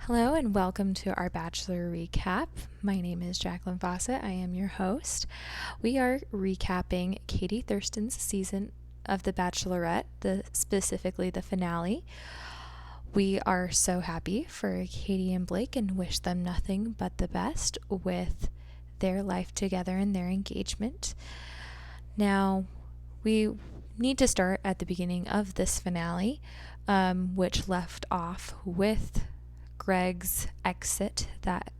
Hello and welcome to our Bachelor recap. My name is Jacqueline Fawcett. I am your host. We are recapping Katie Thurston's season of The Bachelorette, specifically the finale. We are so happy for Katie and Blake and wish them nothing but the best with their life together and their engagement. Now, we need to start at the beginning of this finale, which left off with Greg's exit that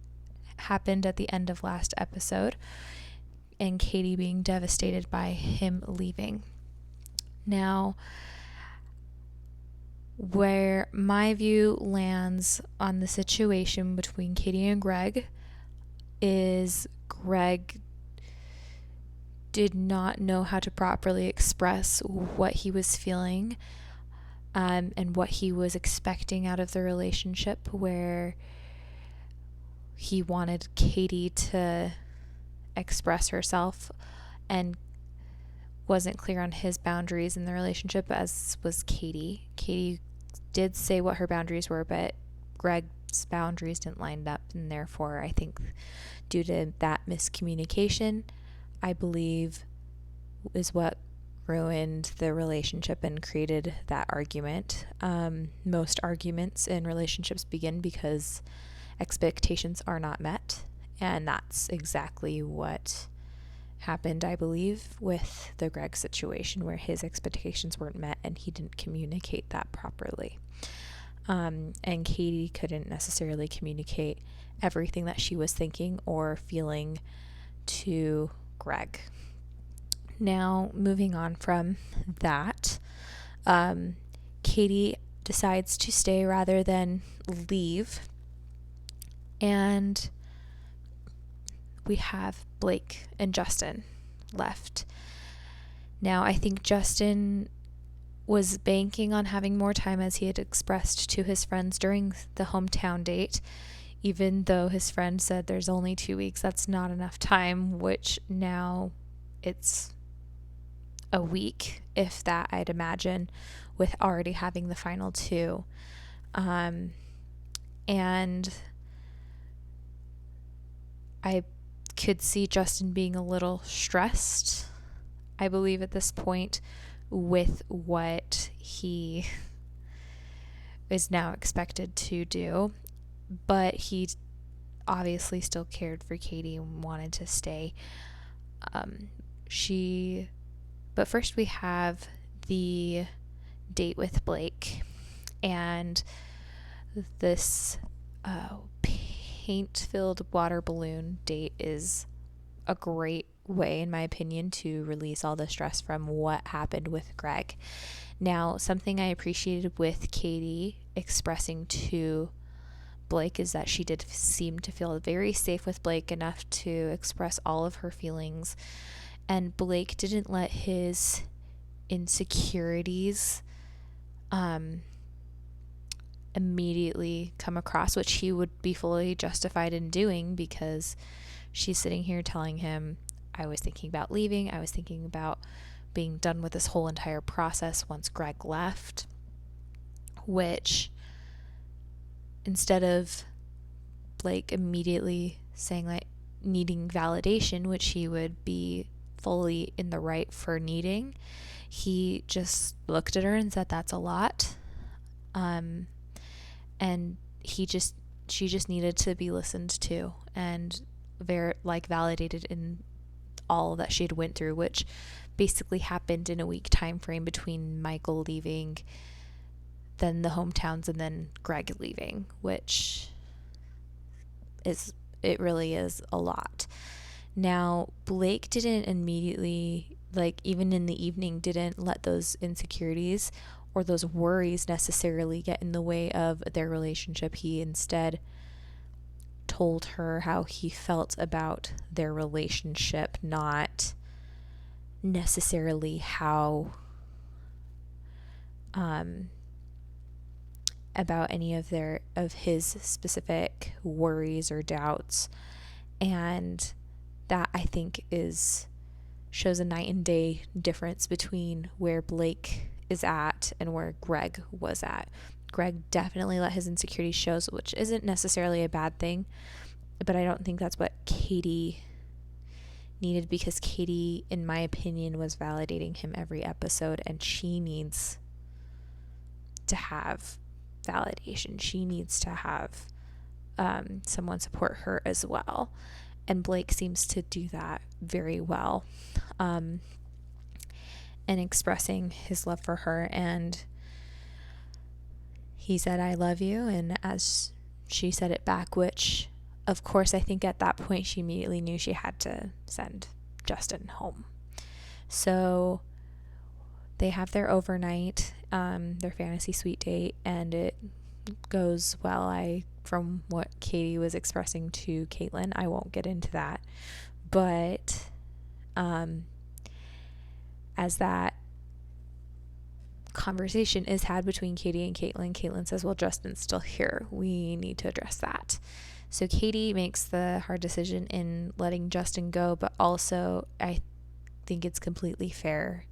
happened at the end of last episode and Katie being devastated by him leaving. Now, where my view lands on the situation between Katie and Greg is Greg did not know how to properly express what he was feeling and what he was expecting out of the relationship, where he wanted Katie to express herself and wasn't clear on his boundaries in the relationship, as was Katie. Katie did say what her boundaries were, but Greg's boundaries didn't line up, and therefore I think due to that miscommunication, I believe is what ruined the relationship and created that argument. Most arguments in relationships begin because expectations are not met, and that's exactly what happened, I believe, with the Greg situation, where his expectations weren't met and he didn't communicate that properly. And Katie couldn't necessarily communicate everything that she was thinking or feeling to Greg. Now, moving on from that, Katie decides to stay rather than leave, and we have Blake and Justin left. Now, I think Justin was banking on having more time, as he had expressed to his friends during the hometown date, even though his friend said there's only 2 weeks, that's not enough time, which now it's a week, if that, I'd imagine, with already having the final 2. And I could see Justin being a little stressed, I believe, at this point with what he is now expected to do. But he obviously still cared for Katie and wanted to stay. But first we have the date with Blake, and this paint-filled water balloon date is a great way, in my opinion, to release all the stress from what happened with Greg. Now, something I appreciated with Katie expressing to Blake is that she did seem to feel very safe with Blake enough to express all of her feelings, and Blake didn't let his insecurities immediately come across, which he would be fully justified in doing, because she's sitting here telling him, I was thinking about leaving, I was thinking about being done with this whole entire process once Greg left, which, instead of Blake immediately saying that needing validation, which he would be fully in the right for needing, he just looked at her and said that's a lot, and she just needed to be listened to and validated in all that she'd went through, which basically happened in a week time frame between Michael leaving, then the hometowns, and then Greg leaving, which it really is a lot. Now, Blake didn't immediately, even in the evening, didn't let those insecurities or those worries necessarily get in the way of their relationship. He instead told her how he felt about their relationship, not necessarily how about any of his specific worries or doubts. And that, I think, shows a night and day difference between where Blake is at and where Greg was at. Greg definitely let his insecurities show, which isn't necessarily a bad thing, but I don't think that's what Katie needed, because Katie, in my opinion, was validating him every episode, and she needs to have validation. She needs to have someone support her as well. And Blake seems to do that very well, and expressing his love for her. And he said, "I love you." And as she said it back, which, of course, I think at that point she immediately knew she had to send Justin home. So they have their overnight, their fantasy suite date, and it goes well. From what Katie was expressing to Caitlin, I won't get into that, but as that conversation is had between Katie and Caitlin says, "Well, Justin's still here. We need to address that." So Katie makes the hard decision in letting Justin go, but also I think it's completely fair,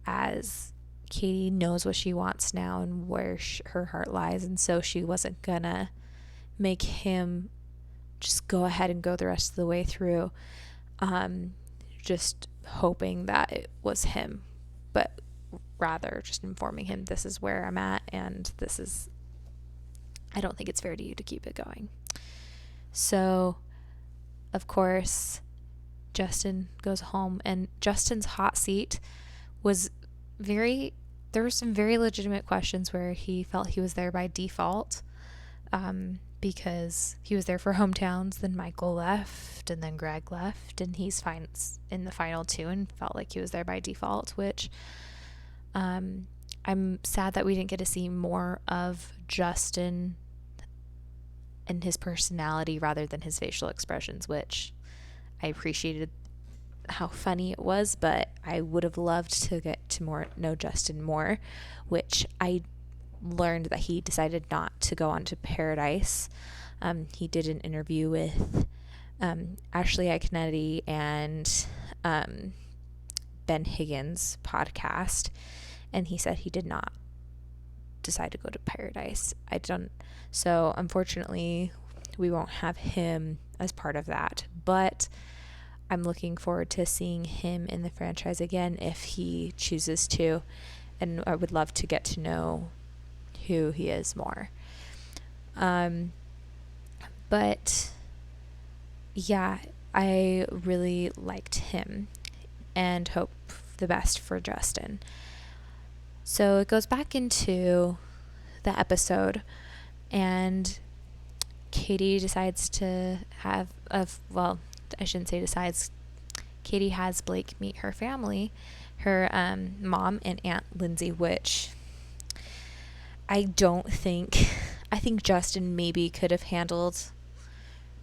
as Katie knows what she wants now and where her heart lies, and so she wasn't gonna make him just go ahead and go the rest of the way through, just hoping that it was him, but rather just informing him, "This is where I'm at, and I don't think it's fair to you to keep it going." So, of course, Justin goes home, and Justin's hot seat was there were some very legitimate questions where he felt he was there by default, because he was there for hometowns, then Michael left, and then Greg left, and he's fine in the final two, and felt like he was there by default, which I'm sad that we didn't get to see more of Justin and his personality rather than his facial expressions, which I appreciated how funny it was, but I would have loved to get to know Justin more, which I learned that he decided not to go on to Paradise. He did an interview with Ashley Kennedy and Ben Higgins' podcast, and he said he did not decide to go to Paradise. So unfortunately we won't have him as part of that, but I'm looking forward to seeing him in the franchise again if he chooses to, and I would love to get to know who he is more. But yeah, I really liked him and hope the best for Justin. So it goes back into the episode, and Katie decides to Katie has Blake meet her family, her mom and Aunt Lindsay, which I think Justin maybe could have handled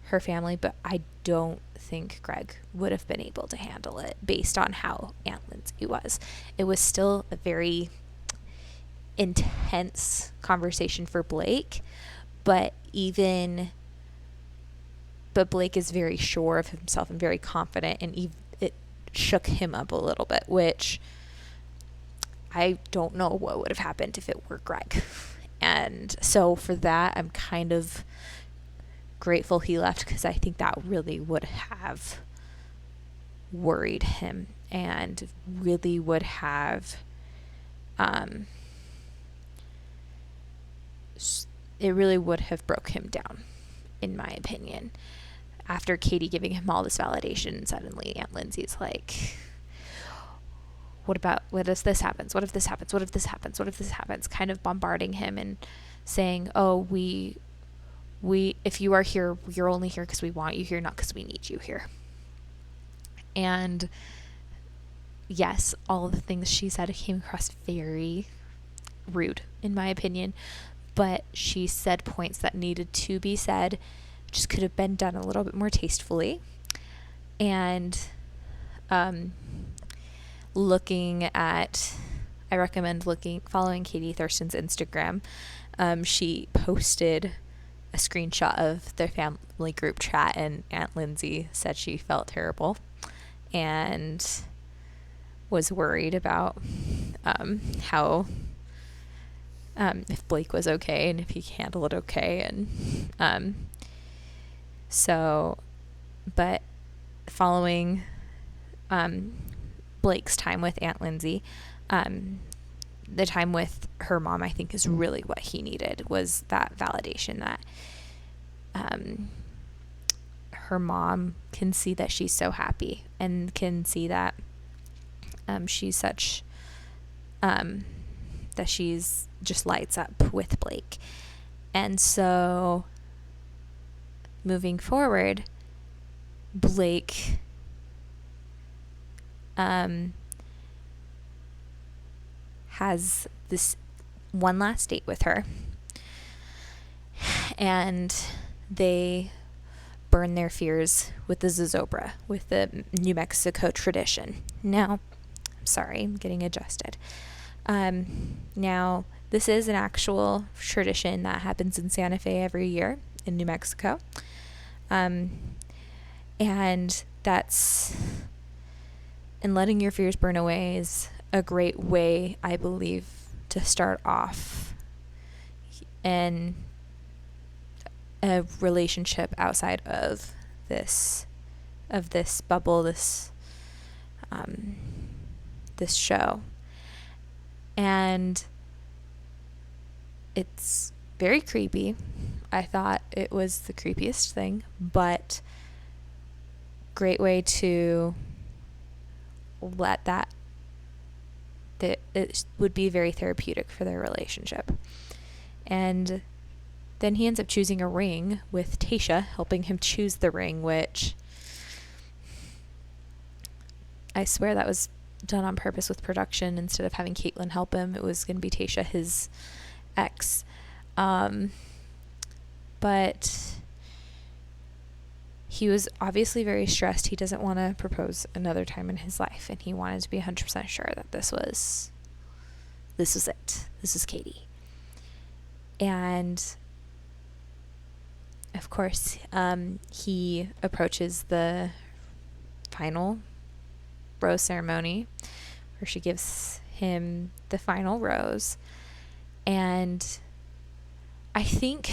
her family, but I don't think Greg would have been able to handle it based on how Aunt Lindsay was. It was still a very intense conversation for Blake, but Blake is very sure of himself and very confident, and it shook him up a little bit, which I don't know what would have happened if it were Greg. And so for that, I'm kind of grateful he left, because I think that really would have worried him and really would have it really would have broke him down, in my opinion. After Katie giving him all this validation, suddenly Aunt Lindsay's like, what if this happens? What if this happens? What if this happens? What if this happens? Kind of bombarding him and saying, "Oh, we if you are here, you're only here because we want you here, not because we need you here." And yes, all of the things she said came across very rude, in my opinion, but she said points that needed to be said, just could have been done a little bit more tastefully. And I recommend following Katie Thurston's Instagram. She posted a screenshot of their family group chat, and Aunt Lindsay said she felt terrible and was worried about how if Blake was okay and if he handled it okay. And but following Blake's time with Aunt Lindsay, the time with her mom, I think, is really what he needed, was that validation that her mom can see that she's so happy and can see that she's such that she's just lights up with Blake. And so moving forward, Blake has this one last date with her, and they burn their fears with the zozobra, with the New Mexico tradition. Now, I'm sorry, I'm getting adjusted. Now, this is an actual tradition that happens in Santa Fe every year in New Mexico. And that's, and letting your fears burn away is a great way, I believe, to start off in a relationship outside of this bubble, this show. And it's very creepy. I thought it was the creepiest thing, but great way to let that it would be very therapeutic for their relationship. And then he ends up choosing a ring, with Tayshia helping him choose the ring, which I swear that was done on purpose with production. Instead of having Caitlin help him, it was going to be Tayshia, his ex. But he was obviously very stressed. He doesn't want to propose another time in his life, and he wanted to be 100% sure that this was it. This is Katie. And of course, he approaches the final rose ceremony, where she gives him the final rose. And I think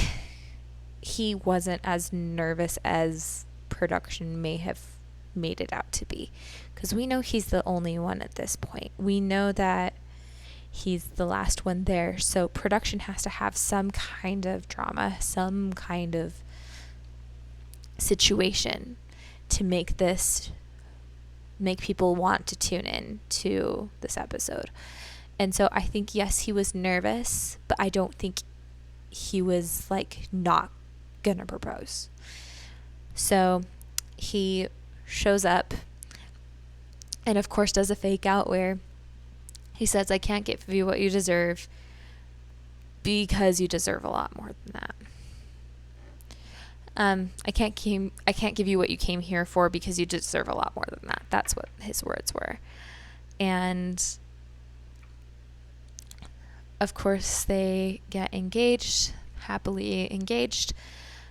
he wasn't as nervous as production may have made it out to be, because we know he's the only one at this point. We know that he's the last one there, so production has to have some kind of drama, some kind of situation to make people want to tune in to this episode. And so I think, yes, he was nervous, but I don't think he was like not gonna propose. So he shows up and of course does a fake out where he says, "I can't give you what you deserve because you deserve a lot more than that. I can't give you what you came here for because you deserve a lot more than that." That's what his words were. And of course they get engaged, happily engaged.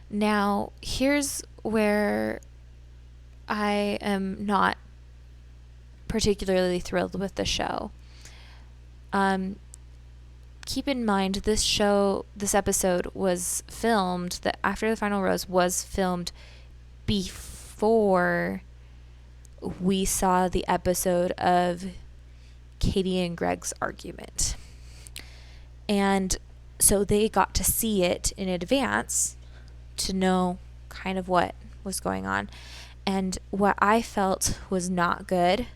Now, here's where I am not particularly thrilled with the show. Keep in mind, this episode was filmed, that After the Final Rose was filmed before we saw the episode of Katie and Greg's argument. And so they got to see it in advance to know kind of what was going on. And what I felt was not good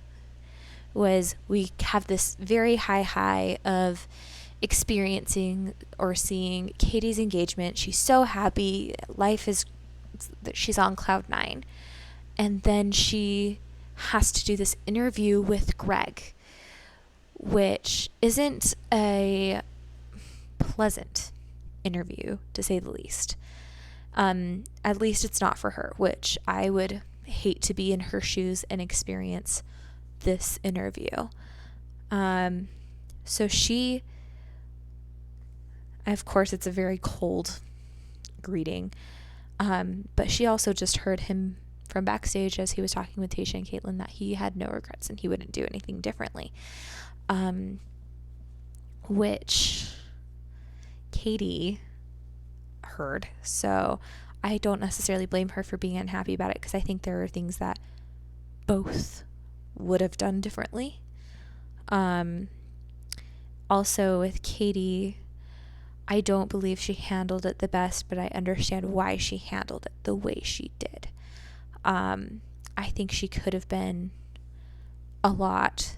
was we have this very high of experiencing or seeing Katie's engagement. She's so happy. She's on cloud 9. And then she has to do this interview with Greg, which isn't a pleasant interview, to say the least. At least it's not for her, which I would hate to be in her shoes and experience this interview. So she, of course, it's a very cold greeting. But she also just heard him from backstage as he was talking with Tayshia and Caitlin that he had no regrets and he wouldn't do anything differently. Which Katie heard. So I don't necessarily blame her for being unhappy about it, because I think there are things that both would have done differently. Also with Katie, I don't believe she handled it the best, but I understand why she handled it the way she did. I think she could have been a lot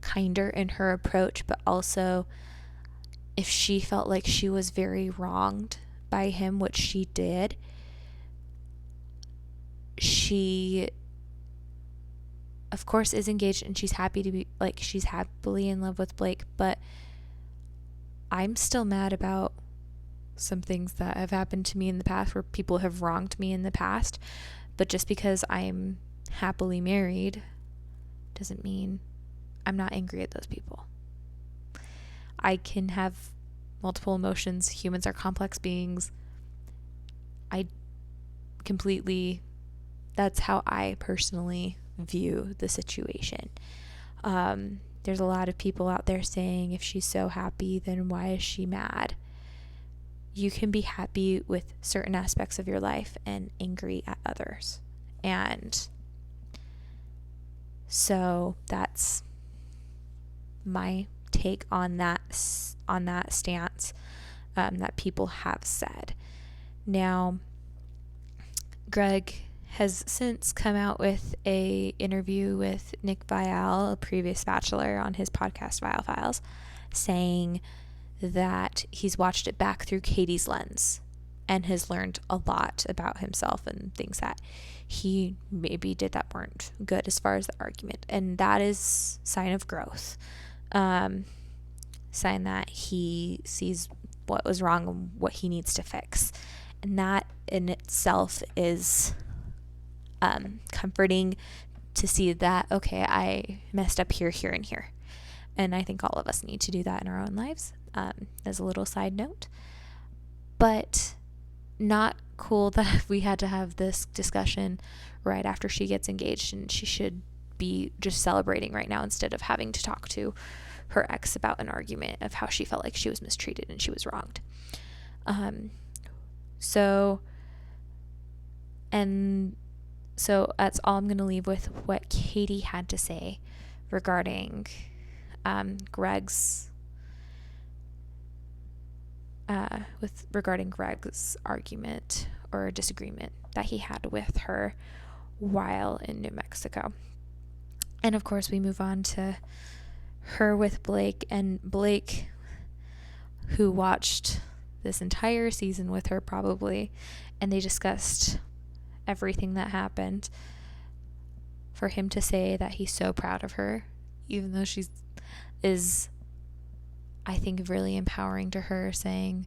kinder in her approach, but also if she felt like she was very wronged by him, which she did, she of course is engaged and she's happy to be, like, she's happily in love with Blake, but I'm still mad about some things that have happened to me in the past where people have wronged me in the past. But just because I'm happily married doesn't mean I'm not angry at those people. I can have multiple emotions. Humans are complex beings. That's how I personally view the situation. There's a lot of people out there saying, if she's so happy, then why is she mad? You can be happy with certain aspects of your life and angry at others. And so that's my take on that stance that people have said. Now, Greg has since come out with a interview with Nick Viall, a previous Bachelor, on his podcast Viall Files, saying that he's watched it back through Katie's lens and has learned a lot about himself and things that he maybe did that weren't good as far as the argument. And that is sign of growth. Sign that he sees what was wrong and what he needs to fix. And that in itself is comforting to see that, okay, I messed up here, here, and here. And I think all of us need to do that in our own lives, as a little side note. But not cool that we had to have this discussion right after she gets engaged, and she should be just celebrating right now instead of having to talk to her ex about an argument of how she felt like she was mistreated and she was wronged. So that's all I'm going to leave with what Katie had to say regarding Greg's argument or disagreement that he had with her while in New Mexico. And of course, we move on to her with Blake, and Blake, who watched this entire season with her probably, and they discussed everything that happened. For him to say that he's so proud of her, even though is I think really empowering to her, saying,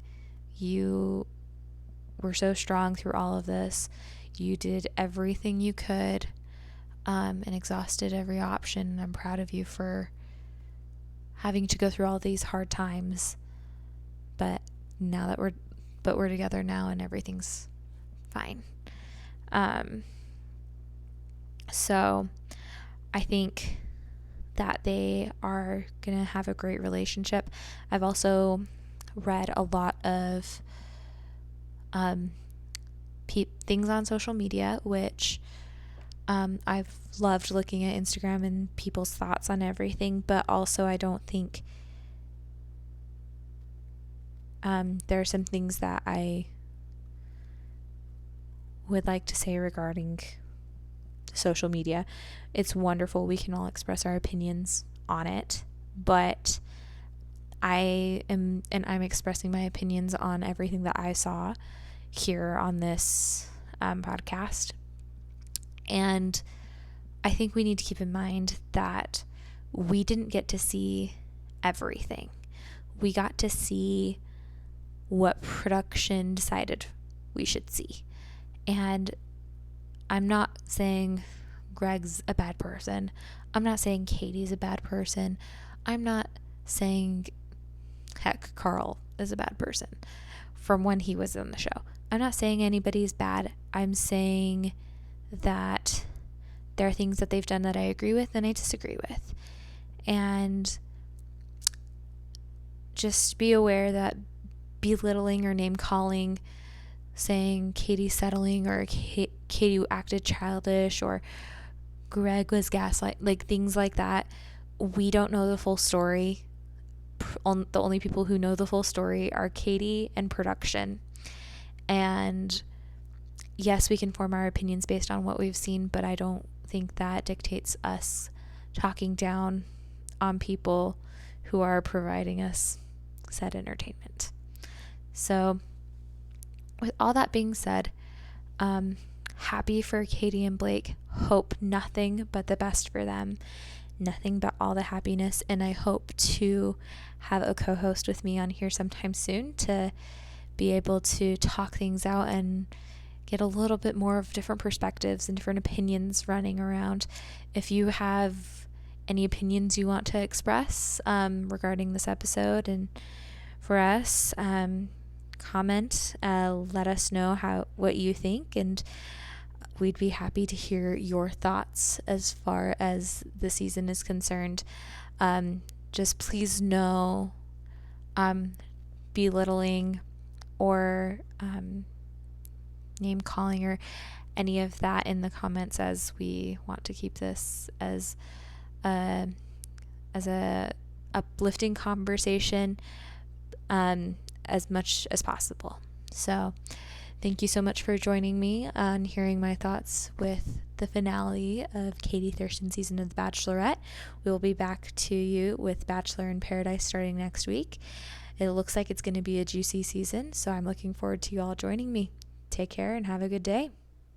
you were so strong through all of this, you did everything you could, and exhausted every option, and I'm proud of you for having to go through all these hard times, but now that we're together now and everything's fine. So I think that they are going to have a great relationship. I've also read a lot of things on social media, which I've loved looking at Instagram and people's thoughts on everything, but also I don't think there are some things that I would like to say regarding social media. It's wonderful. We can all express our opinions on it, but I'm expressing my opinions on everything that I saw here on this podcast. And I think we need to keep in mind that we didn't get to see everything. We got to see what production decided we should see. And I'm not saying Greg's a bad person. I'm not saying Katie's a bad person. I'm not saying, heck, Carl is a bad person from when he was on the show. I'm not saying anybody's bad. I'm saying that there are things that they've done that I agree with and I disagree with. And just be aware that belittling or name calling, saying Katie settling or Katie acted childish or Greg was gaslight, like things like that, we don't know the full story. The only people who know the full story are Katie and production. And yes, we can form our opinions based on what we've seen, but I don't think that dictates us talking down on people who are providing us said entertainment. So with all that being said, happy for Katie and Blake. Hope nothing but the best for them. Nothing but all the happiness. And I hope to have a co-host with me on here sometime soon to be able to talk things out and get a little bit more of different perspectives and different opinions running around. If you have any opinions you want to express regarding this episode and for us, comment, let us know what you think, and we'd be happy to hear your thoughts as far as the season is concerned. Just please no belittling or name calling or any of that in the comments, as we want to keep this as a uplifting conversation as much as possible. So thank you so much for joining me on hearing my thoughts with the finale of Katie Thurston's season of The Bachelorette. We will be back to you with Bachelor in Paradise starting next week. It looks like it's going to be a juicy season, so I'm looking forward to you all joining me. Take care and have a good day.